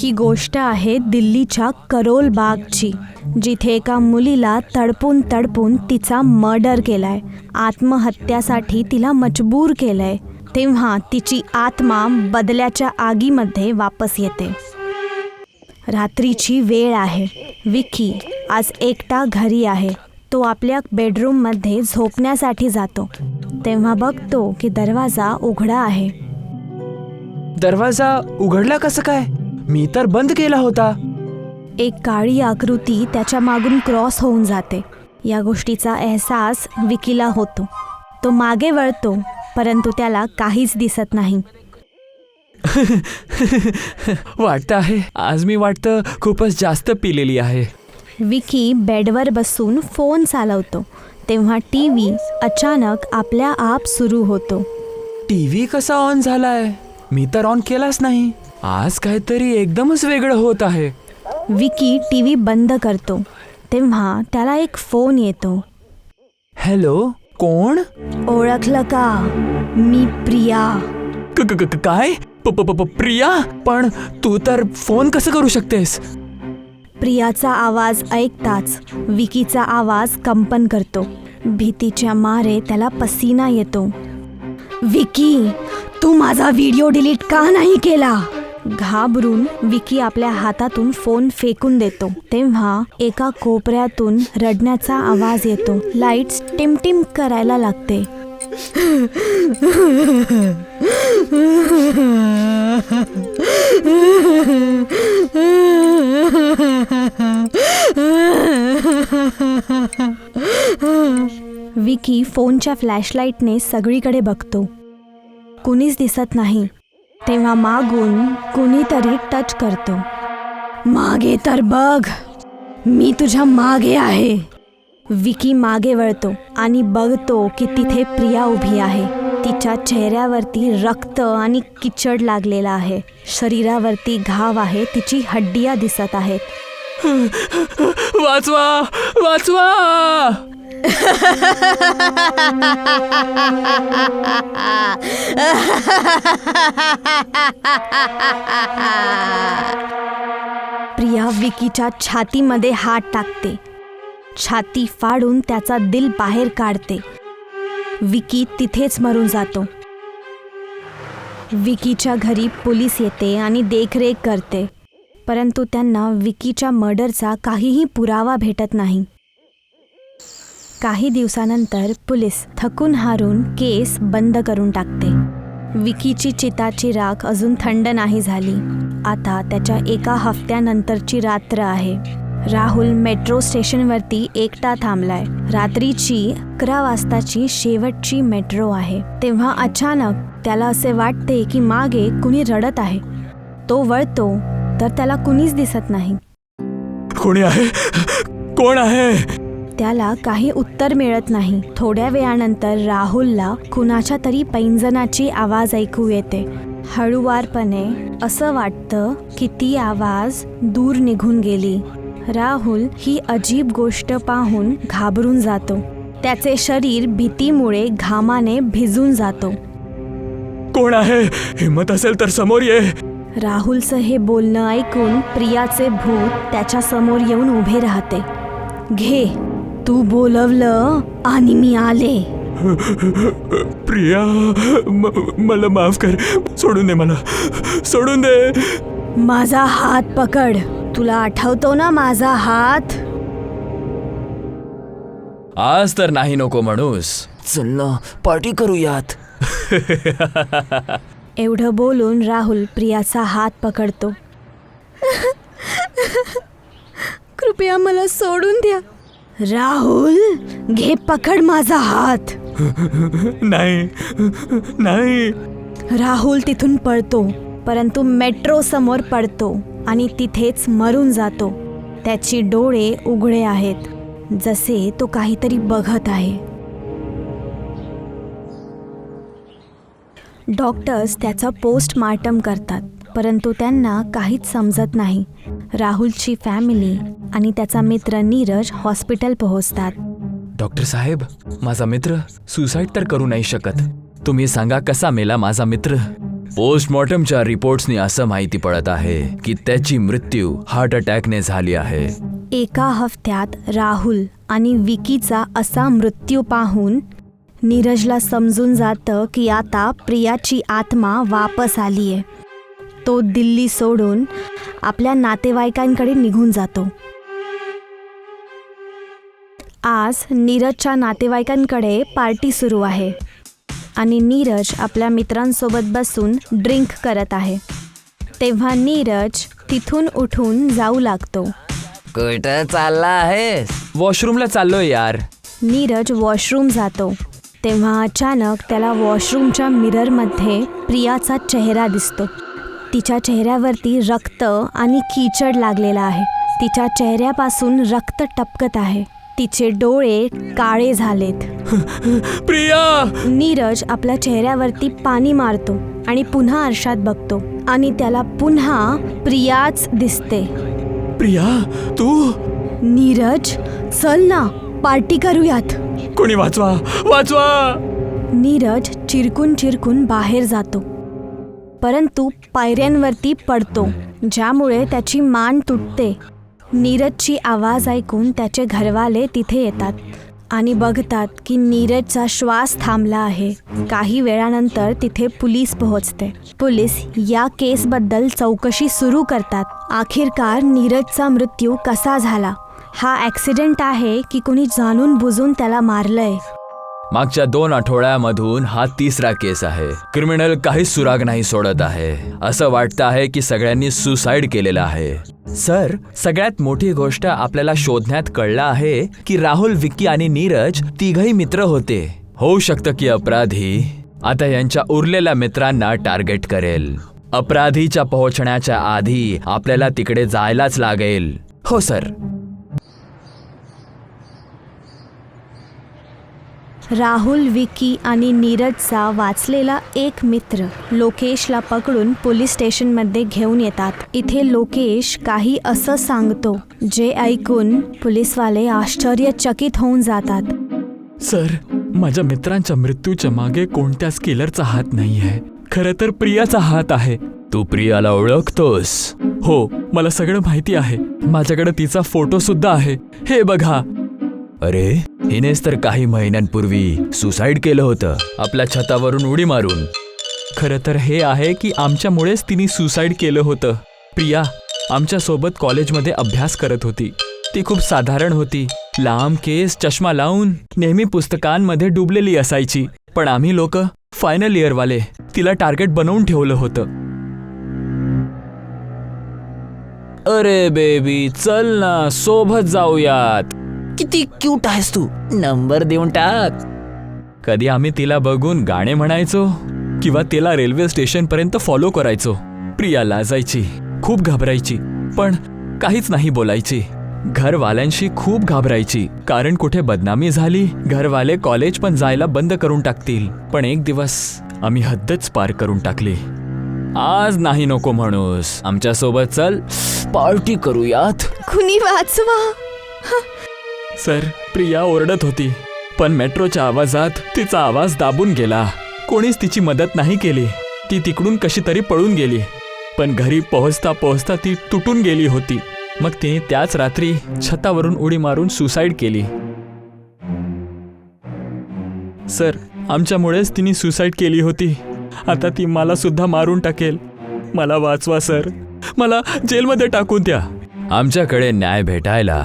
ही गोष्ट आहे दिल्लीच्या करोल बागची, जिथे एका मुलीला तडपून तडपून तिचा मर्डर केलाय, आत्महत्यासाठी तिला मजबूर केलंय. तेव्हा तिची आत्मा बदल्याच्या आगीमध्ये वापस येते. रात्रीची वेळ आहे. विकी आज एकटा घरी आहे. तो आपल्या बेडरूममध्ये झोपण्यासाठी जातो. तेव्हा बघतो की दरवाजा उघडा आहे. दरवाजा उघडला कसं काय? मी तर बंद केला होता. एक काळी आकृती त्याच्या मागून क्रॉस होऊन जाते. या गोष्टीचा अहसास विकीला होतो. तो मागे वळतो, परंतु त्याला काहीच दिसत नाही. वाटतं आहे आज मी खूपच जास्त पिलेली आहे. विकी बेडवर बसून फोन चालवतो. तेव्हा टीव्ही अचानक आपल्या आप सुरू होतो. टीव्ही कसा ऑन झालाय? मी तर ऑन केलाच नाही. आज काहीतरी एकदमच वेगळं होत आहे. विकी टीव्ही बंद करतो. तेव्हा त्याला एक फोन येतो. हॅलो, कोण? ओळखलं का? मी प्रिया. काय? प्रिया? पण तू तर फोन कसं करू शकतेस? प्रियाचा आवाज ऐकताच विकीचा आवाज कंपन करतो. भीतीच्या मारे त्याला पसीना येतो. विकी, तू माझा व्हिडिओ डिलीट का नाही केला? घाबरून विकी आपल्या हातातून फोन फेकून देतो. तेव्हा एका कोपऱ्यातून रडण्याचा आवाज येतो. लाईट्स टिमटिम करायला लागते. विकी फोनच्या फ्लॅशलाईटने सगळीकडे बघतो. कुणीच दिसत नाही. तेव्हा मागून कुणीतरी टच करतो. मागे तर बघ, मी तुझ्या मागे आहे. विकी मागे वळतो आणि बघतो की तिथे प्रिया उभी आहे. तिच्या चेहऱ्यावरती रक्त आणि किचड लागलेला आहे. शरीरावरती घाव आहे. तिची हड्डिया दिसत आहेत. वाचवा, वाचवा! प्रिया विकीच्या छातीमध्ये हात टाकते. छाती फाडून त्याचा दिल बाहेर काढते. विकी तिथेच मरून जातो. विकीच्या घरी पोलीस येते आणि देखरेख करते, परंतु त्यांना विकीच्या मर्डरचा काहीही पुरावा भेटत नाही. काही दिवसानंतर पोलीस थकून हारून केस बंद करून टाकते. विकीची चिताची राख अजून थंड नाही झाली. आता त्याच्या एका हफ्त्यानंतरची रात्र आहे. राहुल मेट्रो स्टेशनवरती एकटा थांबलाय. रात्रीची 11 वाजताची शेवटची मेट्रो आहे. तेव्हा अचानक त्याला असे वाटते की मागे कुणी रडत आहे. तो वळतो तर त्याला कुणीच दिसत नाही. कोणी आहे? कोण आहे? त्याला काही उत्तर मिळत नाही. थोड्या वेळानंतर राहुलला कुणाच्या तरी पैंजणाची आवाज ऐकू येते. हळुवारपणे असं वाटतं की ती आवाज दूर निघून गेली. राहुल ही अजीब गोष्ट पाहून घाबरून जातो. त्याचे शरीर भीतीमुळे घामाने भिजून जातो. कोण आहे? हिम्मत असेल तर समोर ये. राहुलचं हे बोलणं ऐकून प्रियाचे भूत त्याच्या समोर येऊन उभे राहते. घे, तू बोलवलं आणि मी आले. प्रिया, मला माफ कर. सोडून दे मला. सोडून दे. माझा हात पकड. तुला आठवतो ना माझा हात? आज तर नाही नको म्हणूस. चल ना, पार्टी करूयात. एवढं बोलून राहुल प्रियाचा हात पकडतो. कृपया मला सोडून द्या. राहुल, घे, पकड माझा हात. नाही नाही. राहुल तिथून पळतो, परंतु मेट्रो समोर पडतो आणि तिथेच मरून जातो. त्याची डोळे उघडे आहेत, जसे तो काहीतरी बघत आहे. डॉक्टर्स त्याचा पोस्टमार्टम करतात, परंतु त्यांना काहीच समजत नाही. राहुलची फॅमिली आणि त्याचा मित्र नीरज हॉस्पिटल पोहोचतात. डॉक्टर साहेब, माझा मित्र सुसाईड तर करू नाही शकत. तुम्ही सांगा कसा मेला माझा मित्र. पोस्टमॉर्टमच्या रिपोर्ट्सनी असं माहिती पडत आहे की त्याची मृत्यू हार्ट अटॅकने झाली आहे. एका हफ्त्यात राहुल आणि विकीचा असा मृत्यू पाहून नीरजला समजून जातं की आता प्रियाची आत्मा वापस आलीये. तो दिल्ली सोडून आपल्या नातेवाईकांकडे निघून जातो. आज नीरजच्या नातेवाईकांकडे पार्टी सुरू आहे आणि नीरज आपल्या मित्रांसोबत बसून ड्रिंक करत आहे. तेव्हा नीरज तिथून उठून जाऊ लागतो. कुठं चालला आहेस? वॉशरूमला चाललोय यार. नीरज वॉशरूम जातो. तेव्हा अचानक त्याला वॉशरूमच्या मिररमध्ये प्रियाचा चेहरा दिसतो. तिच्या चेहऱ्यावरती रक्त आणि कीचड लागलेला आहे. तिच्या चेहऱ्यापासून रक्त टपकत आहे. तिचे डोळे काळे झालेत. प्रिया! नीरज आपल्या चेहऱ्यावरती पाणी मारतो आणि पुन्हा आरशात बघतो आणि त्याला पुन्हा प्रियाच दिसते. प्रिया, तू? नीरज, चल ना, पार्टी करूयात. कोणी वाचवा, वाचवा! नीरज चिरकून बाहेर जातो, परंतु पायऱ्यांवरती पडतो, ज्यामुळे त्याची मान तुटते. नीरजची आवाज ऐकून त्याचे घरवाले तिथे येतात आणि बघतात की नीरजचा श्वास थांबला आहे. काही वेळानंतर तिथे पोलीस पोहोचते. पोलीस या केसबद्दल चौकशी सुरू करतात. अखेरकार नीरजचा मृत्यू कसा झाला, हा ॲक्सिडेंट आहे की कोणी जाणून बुजून त्याला मारलंय. मागच्या 2 आठवड्यामधून हा 3रा केस आहे. क्रिमिनल काहीच सुराग नाही सोडत आहे. असं वाटतं आहे की सगळ्यांनी सुसाईड केलेला आहे. सर, सगळ्यात मोठी गोष्ट आपल्याला शोधण्यात कळलं आहे की राहुल, विक्की आणि नीरज तिघही मित्र होते. होऊ शकतं की अपराधी आता यांच्या उरलेल्या मित्रांना टार्गेट करेल. अपराधीच्या पोहोचण्याच्या आधी आपल्याला तिकडे जायलाच लागेल. हो सर. राहुल, विकी आणि नीरजचा वाचलेला एक मित्र लोकेशला पकडून पोलीस स्टेशनमध्ये घेऊन येतात. इथे लोकेश काही असं सांगतो जे ऐकून पोलीसवाले आश्चर्यचकित होऊन जातात. सर, माझ्या मित्रांच्या मृत्यूच्या मागे कोणत्याच किलरचा हात नाहीये. खरं तर प्रियाचा हात आहे. तू प्रियाला ओळखतोस? हो, मला सगळं माहिती आहे. माझ्याकडे तिचा फोटो सुद्धा आहे. हे बघा. अरे, हिनेच तर काही महिन्यांपूर्वी सुसाईड केलं होतं, आपल्या छतावरून उडी मारून. खरं तर हे आहे की आमच्यामुळेच तिने सुसाईड केलं होतं. प्रिया आमच्यासोबत कॉलेजमध्ये अभ्यास करत होती. ती खूप साधारण होती. लांब केस, चष्मा लावून नेहमी पुस्तकांमध्ये डुबलेली असायची. पण आम्ही लोक फायनल इयरवाले तिला टार्गेट बनवून ठेवलं होतं. अरे बेबी, चल ना, सोबत जाऊयात. किती क्यूट आहेस तू, नंबर देऊन टाक. कधी आम्ही तिला बघून गाणे म्हणायचो किंवा तिला रेल्वे स्टेशनपर्यंत फॉलो करायचो. प्रिया लाजायची, खूप घाबरायची, पण काहीच नाही बोलायची. घरवाल्यांशी खूप घाबरायची, कारण कुठे बदनामी झाली घरवाले कॉलेज पण जायला बंद करून टाकतील. पण एक दिवस आम्ही हद्दच पार करून टाकली. आज नाही नको म्हणूस, आमच्या सोबत चल, पार्टी करूयात. कुणी वाचवा. सर, प्रिया ओरडत होती, पण मेट्रोच्या आवाजात तिचा आवाज दाबून गेला. कोणीच तिची मदत नाही केली. ती तिकडून कशी तरी पळून गेली, पण घरी पोहोचता पोहोचता ती तुटून गेली होती. मग तिने त्याच रात्री छतावरून उडी मारून सुसाईड केली. सर, आमच्यामुळेच तिने सुसाईड केली होती. आता ती मला सुद्धा मारून टाकेल. मला वाचवा सर, मला जेलमध्ये टाकून द्या. आमच्याकडे न्याय भेटायला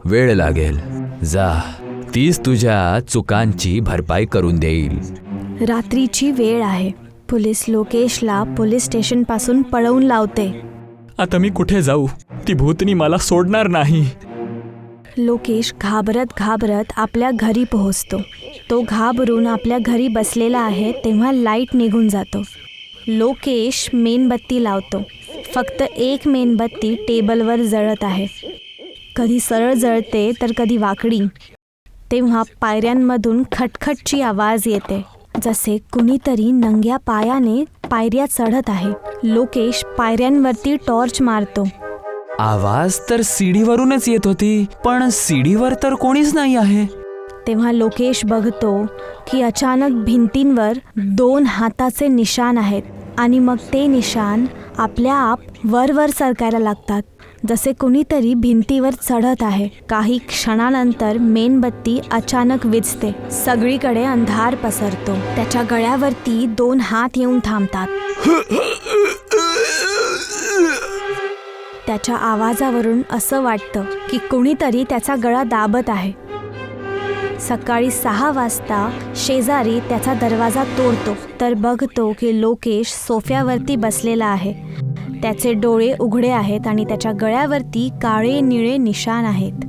वेळ लागेल. जा, तीच तुझ्या चुकांची भरपाई करून देईल. रात्रीची वेळ आहे. पोलीस लोकेशला पोलीस स्टेशनपासून पळवून लावते. आता मी कुठे जाऊ? ती भूतनी मला सोडणार नाही. लोकेश घाबरत आपल्या घरी पोहोचतो. तो घाबरून आपल्या घरी बसलेला आहे तेव्हा लाईट निघून जातो. लोकेश मेणबत्ती लावतो. फक्त एक मेणबत्ती टेबलवर जळत आहे. कधी सरळ जळते तर कधी वाकडी. तेव्हा पायऱ्यांमधून खटखटची आवाज येते, जसे कुणीतरी नंग्या पायाने पायऱ्या चढत आहे. लोकेश पायऱ्यांवरती टॉर्च मारतो. आवाज तर सीडीवरूनच येत होती, पण सीडीवर तर कोणीच नाही आहे. तेव्हा लोकेश बघतो की अचानक भिंतींवर 2 हाताचे निशाण आहेत. आणि मग ते निशाण आपल्या आप वर सरकायला लागतात, जसे कुणीतरी भिंतीवर चढत आहे. काही क्षणानंतर मेणबत्ती अचानक विझते. सगळीकडे अंधार पसरतो. त्याच्या गळ्यावरती 2 हात येऊन थांबतात. त्याच्या आवाजावरून असं वाटतं की कुणीतरी त्याचा गळा दाबत आहे. सकाळी 6 वाजता शेजारी त्याचा दरवाजा तोडतो तर बघतो की लोकेश सोफ्यावरती बसलेला आहे. त्याचे डोळे उघडे आहेत आणि त्याच्या गळ्यावरती काळे निळे निशाण आहेत.